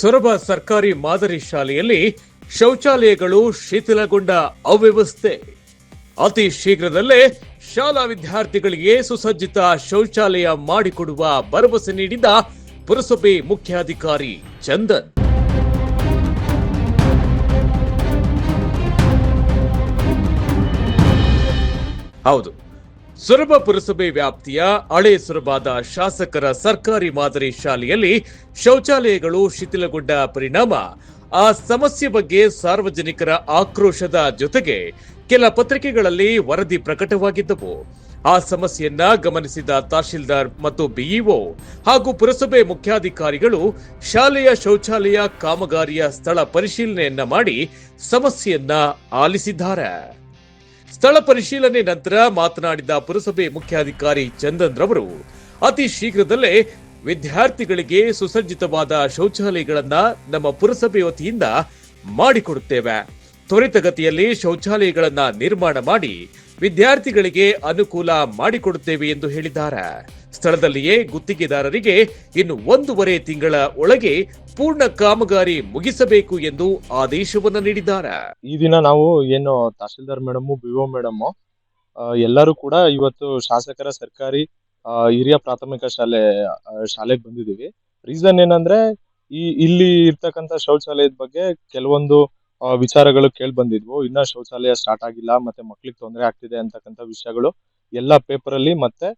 ಸೊರಬ ಸರ್ಕಾರಿ ಮಾದರಿ ಶಾಲೆಯಲ್ಲಿ ಶೌಚಾಲಯಗಳು ಶಿಥಿಲಗೊಂಡ ಅವ್ಯವಸ್ಥೆ. ಅತಿ ಶೀಘ್ರದಲ್ಲೇ ಶಾಲಾ ವಿದ್ಯಾರ್ಥಿಗಳಿಗೆ ಸುಸಜ್ಜಿತ ಶೌಚಾಲಯ ಮಾಡಿಕೊಡುವ ಭರವಸೆ ನೀಡಿದ ಪುರಸಭೆ ಮುಖ್ಯಾಧಿಕಾರಿ ಚಂದನ್. ಹೌದು, ಸೊರಬ ಪುರಸಭೆ ವ್ಯಾಪ್ತಿಯ ಹಳೆ ಸೊರಬಾದ ಶಾಸಕರ ಸರ್ಕಾರಿ ಮಾದರಿ ಶಾಲೆಯಲ್ಲಿ ಶೌಚಾಲಯಗಳು ಶಿಥಿಲಗೊಂಡ ಪರಿಣಾಮ ಆ ಸಮಸ್ಯೆ ಬಗ್ಗೆ ಸಾರ್ವಜನಿಕರ ಆಕ್ರೋಶದ ಜೊತೆಗೆ ಕೆಲ ಪತ್ರಿಕೆಗಳಲ್ಲಿ ವರದಿ ಪ್ರಕಟವಾಗಿದ್ದವು. ಆ ಸಮಸ್ಯೆಯನ್ನ ಗಮನಿಸಿದ ತಹಶೀಲ್ದಾರ್ ಮತ್ತು ಬಿಇಒ ಹಾಗೂ ಪುರಸಭೆ ಮುಖ್ಯಾಧಿಕಾರಿಗಳು ಶಾಲೆಯ ಶೌಚಾಲಯ ಕಾಮಗಾರಿಯ ಸ್ಥಳ ಪರಿಶೀಲನೆಯನ್ನ ಮಾಡಿ ಸಮಸ್ಯೆಯನ್ನ ಆಲಿಸಿದ್ದಾರೆ. ಸ್ಥಳ ಪರಿಶೀಲನೆ ನಂತರ ಮಾತನಾಡಿದ ಪುರಸಭೆ ಮುಖ್ಯಾಧಿಕಾರಿ ಚಂದನ್ ರವರು ಅತಿ ಶೀಘ್ರದಲ್ಲೇ ವಿದ್ಯಾರ್ಥಿಗಳಿಗೆ ಸುಸಜ್ಜಿತವಾದ ಶೌಚಾಲಯಗಳನ್ನ ನಮ್ಮ ಪುರಸಭೆ ವತಿಯಿಂದ ಮಾಡಿಕೊಡುತ್ತೇವೆ. ತ್ವರಿತಗತಿಯಲ್ಲಿ ಶೌಚಾಲಯಗಳನ್ನ ನಿರ್ಮಾಣ ಮಾಡಿ ವಿದ್ಯಾರ್ಥಿಗಳಿಗೆ ಅನುಕೂಲ ಮಾಡಿಕೊಡುತ್ತೇವೆ ಎಂದು ಹೇಳಿದ್ದಾರೆ. ಸ್ಥಳದಲ್ಲಿಯೇ ಗುತ್ತಿಗೆದಾರರಿಗೆ ಇನ್ನು 1.5 ತಿಂಗಳ ಒಳಗೆ ಪೂರ್ಣ ಕಾಮಗಾರಿ ಮುಗಿಸಬೇಕು ಎಂದು ಆದೇಶವನ್ನು ನೀಡಿದ್ದಾರೆ. ಈ ದಿನ ನಾವು ಏನು ತಹಶೀಲ್ದಾರ್ ಮೇಡಮ್, ಬಿಒ ಮೇಡಮ್ ಎಲ್ಲರೂ ಕೂಡ ಇವತ್ತು ಶಾಸಕರ ಸರ್ಕಾರಿ ಹಿರಿಯ ಪ್ರಾಥಮಿಕ ಶಾಲೆಗೆ ಬಂದಿದ್ದೀವಿ. ರೀಸನ್ ಏನಂದ್ರೆ ಇಲ್ಲಿ ಇರ್ತಕ್ಕಂಥ ಶೌಚಾಲಯದ ಬಗ್ಗೆ ಕೆಲವೊಂದು ವಿಚಾರಗಳು ಕೇಳಿ ಬಂದಿದ್ವು. ಇನ್ನ ಶೌಚಾಲಯ ಸ್ಟಾರ್ಟ್ ಆಗಿಲ್ಲ, ಮತ್ತೆ ಮಕ್ಳಿಗೆ ತೊಂದರೆ ಆಗ್ತಿದೆ ಅಂತಕ್ಕಂಥ ವಿಷಯಗಳು ಎಲ್ಲ ಪೇಪರ್ ಅಲ್ಲಿ ಮತ್ತೆ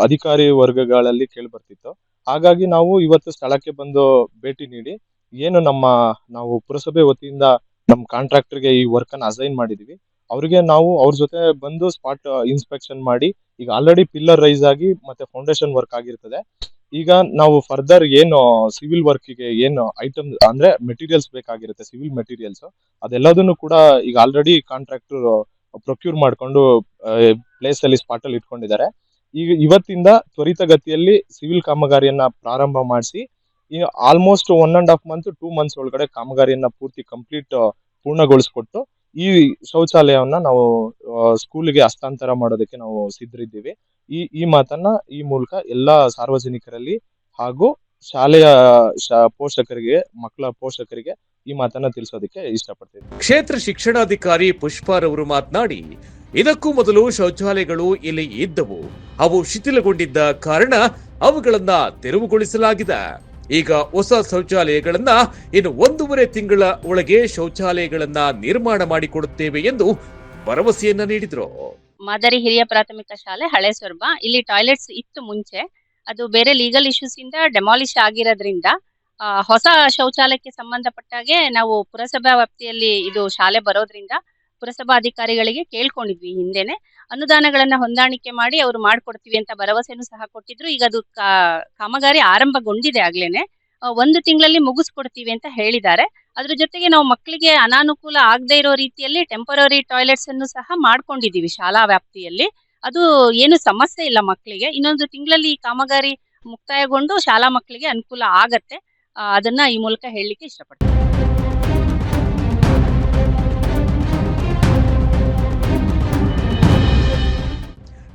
ಅಧಿಕಾರಿ ವರ್ಗಗಳಲ್ಲಿ ಕೇಳಿ ಬರ್ತಿತ್ತು. ಹಾಗಾಗಿ ನಾವು ಇವತ್ತು ಸ್ಥಳಕ್ಕೆ ಬಂದು ಭೇಟಿ ನೀಡಿ ಏನು ನಾವು ಪುರಸಭೆ ವತಿಯಿಂದ ನಮ್ಮ ಕಾಂಟ್ರಾಕ್ಟರ್ಗೆ ಈ ವರ್ಕ್ ಅನ್ನು ಅಸೈನ್ ಮಾಡಿದೀವಿ, ಅವ್ರಿಗೆ ನಾವು ಅವ್ರ ಜೊತೆ ಬಂದು ಸ್ಪಾಟ್ ಇನ್ಸ್ಪೆಕ್ಷನ್ ಮಾಡಿ ಈಗ ಆಲ್ರೆಡಿ ಪಿಲ್ಲರ್ ರೈಸ್ ಆಗಿ ಮತ್ತೆ ಫೌಂಡೇಶನ್ ವರ್ಕ್ ಆಗಿರ್ತದೆ. ಈಗ ನಾವು ಫರ್ದರ್ ಏನು ಸಿವಿಲ್ ವರ್ಕ್ಗೆ ಏನು ಐಟಮ್ ಅಂದ್ರೆ ಮೆಟೀರಿಯಲ್ಸ್ ಬೇಕಾಗಿರುತ್ತೆ, ಸಿವಿಲ್ ಮೆಟೀರಿಯಲ್ಸ್ ಅದೆಲ್ಲದನ್ನು ಕೂಡ ಈಗ ಆಲ್ರೆಡಿ ಕಾಂಟ್ರಾಕ್ಟರ್ ಪ್ರೊಕ್ಯೂರ್ ಮಾಡ್ಕೊಂಡು ಪ್ಲೇಸ್ ಅಲ್ಲಿ ಸ್ಪಾಟ್ ಅಲ್ಲಿ ಇಟ್ಕೊಂಡಿದ್ದಾರೆ. ಈಗ ಇವತ್ತಿಂದ ತ್ವರಿತಗತಿಯಲ್ಲಿ ಸಿವಿಲ್ ಕಾಮಗಾರಿಯನ್ನ ಪ್ರಾರಂಭ ಮಾಡಿಸಿ ಆಲ್ಮೋಸ್ಟ್ 1.5 ಮಂತ್ 2 ಮಂತ್ಸ್ ಒಳಗಡೆ ಕಾಮಗಾರಿಯನ್ನ ಪೂರ್ತಿ ಕಂಪ್ಲೀಟ್ ಪೂರ್ಣಗೊಳಿಸ್ಕೊಟ್ಟು ಈ ಶೌಚಾಲಯವನ್ನ ನಾವು ಸ್ಕೂಲ್ಗೆ ಹಸ್ತಾಂತರ ಮಾಡೋದಕ್ಕೆ ನಾವು ಸಿದ್ಧರಿದ್ದೀವಿ. ಈ ಮಾತನ್ನ ಈ ಮೂಲಕ ಎಲ್ಲಾ ಸಾರ್ವಜನಿಕರಲ್ಲಿ ಹಾಗೂ ಶಾಲೆಯ ಪೋಷಕರಿಗೆ, ಮಕ್ಕಳ ಪೋಷಕರಿಗೆ ಈ ಮಾತನ್ನ ತಿಳಿಸೋದಕ್ಕೆ ಇಷ್ಟಪಡ್ತೀನಿ. ಕ್ಷೇತ್ರ ಶಿಕ್ಷಣಾಧಿಕಾರಿ ಪುಷ್ಪಾರವರು ಮಾತನಾಡಿ, ಇದಕ್ಕೂ ಮೊದಲು ಶೌಚಾಲಯಗಳು ಇಲ್ಲಿ ಇದ್ದವು, ಅವು ಶಿಥಿಲಗೊಂಡಿದ್ದ ಕಾರಣ ಅವುಗಳನ್ನ ತೆರವುಗೊಳಿಸಲಾಗಿದೆ. ಈಗ ಹೊಸ ಶೌಚಾಲಯಗಳನ್ನ ಇನ್ನು 1.5 ತಿಂಗಳ ಒಳಗೆ ಶೌಚಾಲಯಗಳನ್ನ ನಿರ್ಮಾಣ ಮಾಡಿಕೊಡುತ್ತೇವೆ ಎಂದು ಭರವಸೆಯನ್ನ ನೀಡಿದ್ರು. ಮಾದರಿ ಹಿರಿಯ ಪ್ರಾಥಮಿಕ ಶಾಲೆ ಹಳೆ ಸೊರಬ, ಇಲ್ಲಿ ಟಾಯ್ಲೆಟ್ಸ್ ಇತ್ತು ಮುಂಚೆ, ಅದು ಬೇರೆ ಲೀಗಲ್ ಇಶ್ಯೂಸ್ ಇಂದ ಡೆಮಾಲಿಷ್ ಆಗಿರೋದ್ರಿಂದ ಹೊಸ ಶೌಚಾಲಯಕ್ಕೆ ಸಂಬಂಧಪಟ್ಟಾಗೆ ನಾವು ಪುರಸಭಾ ವ್ಯಾಪ್ತಿಯಲ್ಲಿ ಇದು ಶಾಲೆ ಬರೋದ್ರಿಂದ ಪುರಸಭಾ ಅಧಿಕಾರಿಗಳಿಗೆ ಕೇಳ್ಕೊಂಡಿದ್ವಿ. ಹಿಂದೆನೆ ಅನುದಾನಗಳನ್ನ ಹೊಂದಾಣಿಕೆ ಮಾಡಿ ಅವರು ಮಾಡ್ಕೊಡ್ತೀವಿ ಅಂತ ಭರವಸೆನೂ ಸಹ ಕೊಟ್ಟಿದ್ರು. ಈಗ ಅದು ಕಾಮಗಾರಿ ಆರಂಭಗೊಂಡಿದೆ, ಆಗ್ಲೇನೆ 1 ತಿಂಗಳಲ್ಲಿ ಮುಗಿಸ್ಕೊಡ್ತೀವಿ ಅಂತ ಹೇಳಿದ್ದಾರೆ. ಅದ್ರ ಜೊತೆಗೆ ನಾವು ಮಕ್ಕಳಿಗೆ ಅನಾನುಕೂಲ ಆಗದೆ ಇರೋ ರೀತಿಯಲ್ಲಿ ಟೆಂಪರರಿ ಟಾಯ್ಲೆಟ್ಸ್ ಅನ್ನು ಸಹ ಮಾಡ್ಕೊಂಡಿದೀವಿ ಶಾಲಾ ವ್ಯಾಪ್ತಿಯಲ್ಲಿ. ಅದು ಏನು ಸಮಸ್ಯೆ ಇಲ್ಲ ಮಕ್ಕಳಿಗೆ. 1 ತಿಂಗಳಲ್ಲಿ ಈ ಕಾಮಗಾರಿ ಮುಕ್ತಾಯಗೊಂಡು ಶಾಲಾ ಮಕ್ಕಳಿಗೆ ಅನುಕೂಲ ಆಗತ್ತೆ. ಅದನ್ನ ಈ ಮೂಲಕ ಹೇಳಲಿಕ್ಕೆ ಇಷ್ಟಪಡ್ತೀನಿ.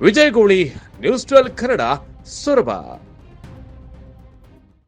ವಿಜಯ್ ಗೌಳಿ, ನ್ಯೂಸ್ 12 ಕನ್ನಡ, ಸೊರಬ.